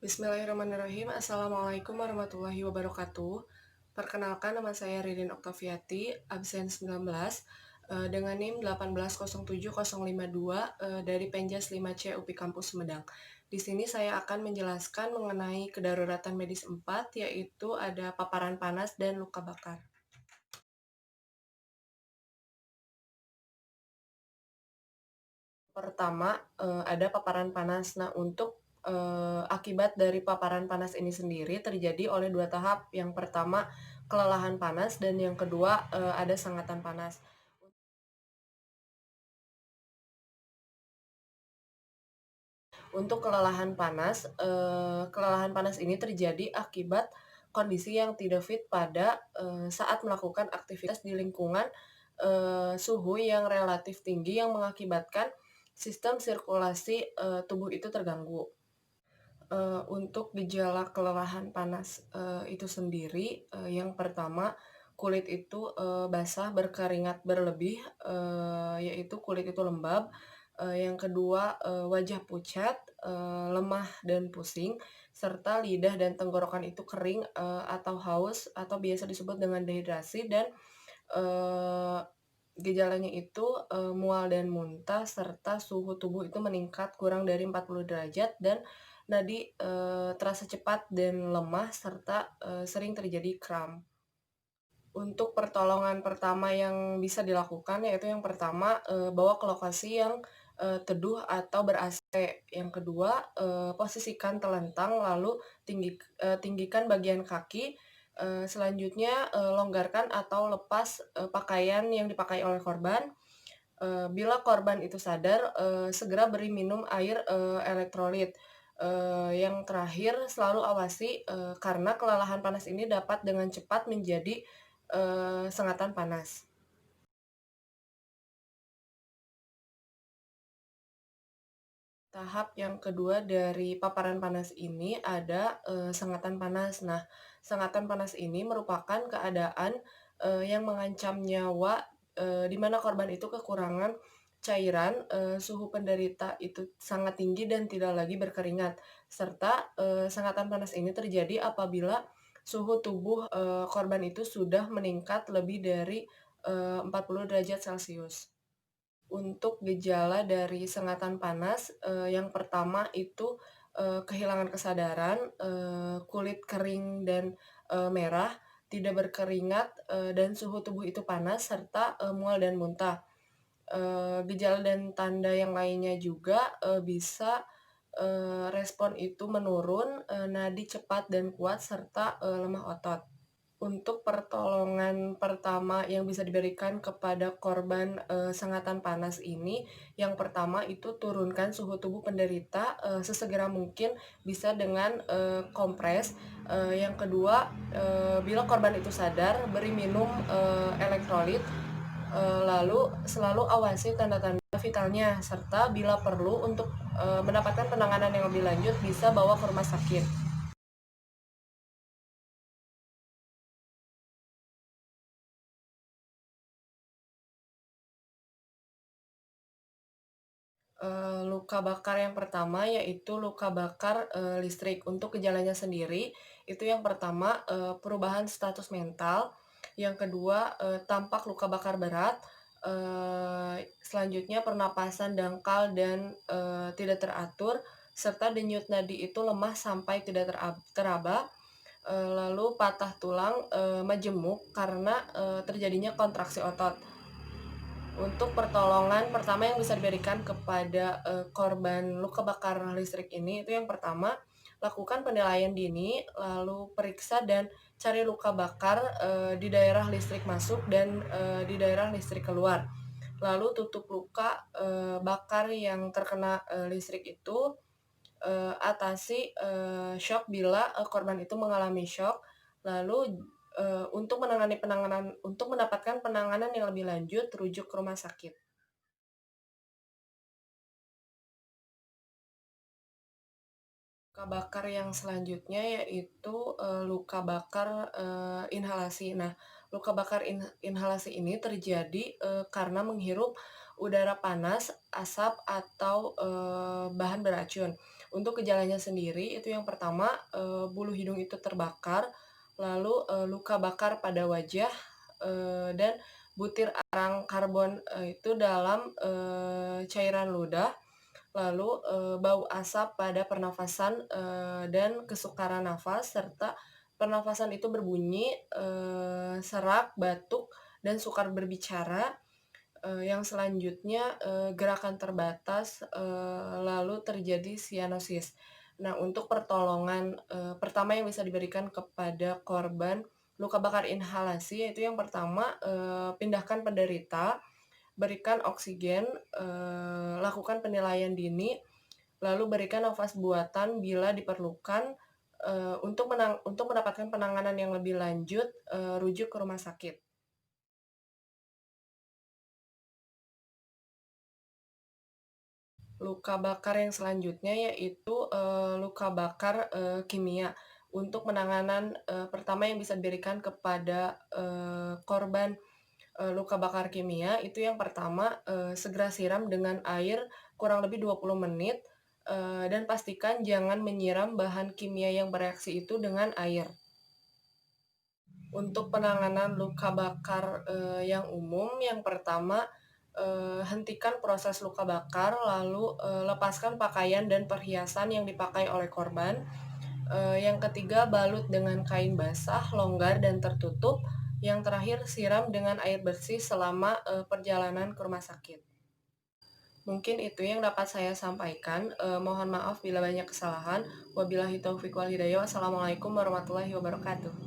Bismillahirrahmanirrahim. Assalamualaikum warahmatullahi wabarakatuh. Perkenalkan, nama saya Ririn Oktaviati, absen 19, dengan NIM 1807052 dari Penjas 5C UPI Kampus Sumedang. Di sini saya akan menjelaskan mengenai kedaruratan medis 4, yaitu ada paparan panas dan luka bakar. Pertama, ada paparan panas. Nah, untuk akibat dari paparan panas ini sendiri terjadi oleh dua tahap. Yang pertama, kelelahan panas, dan yang kedua, ada sengatan panas. Untuk kelelahan panas ini terjadi akibat kondisi yang tidak fit pada saat melakukan aktivitas di lingkungan suhu yang relatif tinggi yang mengakibatkan sistem sirkulasi tubuh itu terganggu. Untuk gejala kelelahan panas itu sendiri, yang pertama, kulit itu basah berkeringat berlebih, yaitu kulit itu lembab. Yang kedua, wajah pucat, lemah dan pusing, serta lidah dan tenggorokan itu kering atau haus atau biasa disebut dengan dehidrasi, dan eee, gejalanya itu mual dan muntah, serta suhu tubuh itu meningkat kurang dari 40 derajat, dan nadi terasa cepat dan lemah, serta sering terjadi kram. Untuk pertolongan pertama yang bisa dilakukan, yaitu yang pertama, bawa ke lokasi yang teduh atau ber-AC. Yang kedua, posisikan telentang, lalu tinggikan bagian kaki. Selanjutnya, longgarkan atau lepas pakaian yang dipakai oleh korban. Bila korban itu sadar, segera beri minum air elektrolit. Yang terakhir, selalu awasi karena kelelahan panas ini dapat dengan cepat menjadi sengatan panas. Tahap yang kedua dari paparan panas ini ada sengatan panas. Nah, sengatan panas ini merupakan keadaan yang mengancam nyawa, di mana korban itu kekurangan cairan, suhu penderita itu sangat tinggi dan tidak lagi berkeringat, serta sengatan panas ini terjadi apabila suhu tubuh korban itu sudah meningkat lebih dari 40 derajat Celcius. Untuk gejala dari sengatan panas, yang pertama itu kehilangan kesadaran, kulit kering dan merah, tidak berkeringat, dan suhu tubuh itu panas, serta mual dan muntah. Gejala dan tanda yang lainnya juga bisa respon itu menurun, nadi cepat dan kuat, serta lemah otot. Untuk pertolongan pertama yang bisa diberikan kepada korban sengatan panas ini, yang pertama itu turunkan suhu tubuh penderita sesegera mungkin, bisa dengan kompres. Yang kedua, bila korban itu sadar, beri minum elektrolit. Lalu selalu awasi tanda-tanda vitalnya, serta bila perlu untuk mendapatkan penanganan yang lebih lanjut, bisa bawa ke rumah sakit. Luka bakar yang pertama yaitu luka bakar listrik. Untuk gejalanya sendiri, itu yang pertama perubahan status mental, yang kedua tampak luka bakar berat, selanjutnya pernapasan dangkal dan tidak teratur, serta denyut nadi itu lemah sampai tidak teraba, lalu patah tulang, majemuk karena terjadinya kontraksi otot. Untuk pertolongan pertama yang bisa diberikan kepada korban luka bakar listrik ini, itu yang pertama, lakukan penilaian dini, lalu periksa dan cari luka bakar di daerah listrik masuk dan di daerah listrik keluar. Lalu tutup luka bakar yang terkena listrik itu, atasi syok bila korban itu mengalami syok. Lalu untuk mendapatkan penanganan yang lebih lanjut, rujuk ke rumah sakit. Luka bakar yang selanjutnya yaitu luka bakar inhalasi. Nah, luka bakar inhalasi ini terjadi karena menghirup udara panas, asap, atau bahan beracun. Untuk gejalanya sendiri itu yang pertama, bulu hidung itu terbakar, lalu, luka bakar pada wajah, dan butir arang karbon, itu dalam, cairan ludah, lalu, bau asap pada pernafasan, dan kesukaran nafas, serta pernafasan itu berbunyi, serak, batuk, dan sukar berbicara. Yang selanjutnya, gerakan terbatas, lalu terjadi sianosis. Nah, untuk pertolongan, pertama yang bisa diberikan kepada korban luka bakar inhalasi, yaitu yang pertama, pindahkan penderita, berikan oksigen, lakukan penilaian dini, lalu berikan nafas buatan bila diperlukan. Untuk mendapatkan penanganan yang lebih lanjut, rujuk ke rumah sakit. Luka bakar yang selanjutnya yaitu, luka bakar, kimia. Untuk penanganan, pertama yang bisa diberikan kepada, korban, luka bakar kimia itu yang pertama, segera siram dengan air kurang lebih 20 menit, dan pastikan jangan menyiram bahan kimia yang bereaksi itu dengan air. Untuk penanganan luka bakar, yang umum, yang pertama, hentikan proses luka bakar, lalu, lepaskan pakaian dan perhiasan yang dipakai oleh korban. Yang ketiga, balut dengan kain basah, longgar, dan tertutup. Yang terakhir, siram dengan air bersih selama, perjalanan ke rumah sakit. Mungkin itu yang dapat saya sampaikan, mohon maaf bila banyak kesalahan. Wabillahi taufiq wal hidayah. Wassalamualaikum warahmatullahi wabarakatuh.